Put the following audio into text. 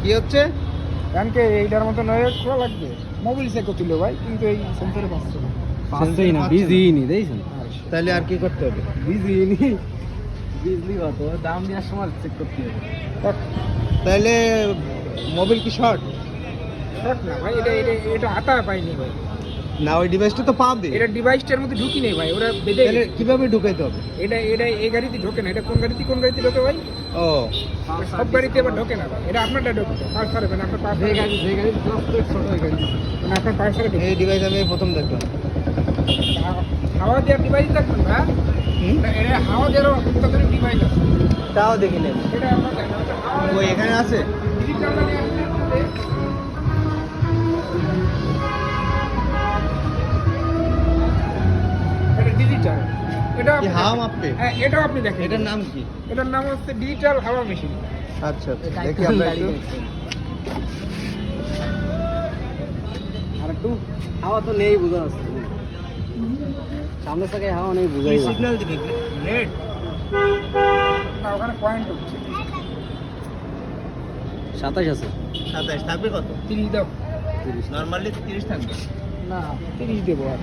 কি হচ্ছে? কারণকে এইটার মতো নয় খোলা লাগবে, মোবাইল চেক করছিল ভাই, কিন্তু এই সেন্সরে পাচ্ছে না। পাঁচটাই না, বিজিই নি, দেখছেন? তাহলে আর কি করতে হবে? বিজিই নি, বিজলি কত দাম দেওয়ার সময় চেক করতে হবে। তাহলে মোবাইল কি শর্ট? শর্ট না ভাই, এটা এটা এটা হাতা পাইনি ভাই, না ওই ডিভাইসটা তো পাবে। এটা ডিভাইসটার মধ্যে ঢুকি নেই ভাই, ওরা বেঁধে তাহলে গেছে। কিভাবে ঢুকাইতে হবে? এটা এটা এই গাড়িতে ঢোকে না, এটা কোন গাড়িতে ঢোকে ভাই? ও সব গাড়িতে আবার ঢোকে না ভাই, এটা আপনারটা ঢোকে, পালসার হবে না, আপনার পালসার গাড়ি, যে গাড়ি ছোট ওই গাড়ি, মানে আপনার পালসারে ঢোকে। এই ডিভাইস আমি প্রথম দেখলাম। হাওয়া দেওয়ার ডিভাইস দেখবেন ভাই, এটা হাওয়া দেওয়ার অত্যাধুনিক ডিভাইস আছে, তাও দেখি নেব। এটা আপনার দেখেন, এটা হাওয়া ওই এখানে আছে। ডিজিটালটা নিয়ে আসলে এটা ডিজিটাল, এটা কি হাওয়া মাপবে? হ্যাঁ, এটাও আপনি দেখেন, এটার নাম কি? এটার নাম হচ্ছে ডিজিটাল হাওয়া মেশিন। আচ্ছা দেখি আমরা একটু। আর একটু হাওয়া তো নেই, বোঝা যাচ্ছে সামনে থেকে হাওয়া নেই, বোঝাই যাচ্ছে। সিগন্যাল দিবি রেড। না, ওখানে পয়েন্ট হচ্ছে 27 আছে। 27 থাকবে কত? 30 দাও, 30 নরমালি 30 থাকবে। না 30 দেবো আর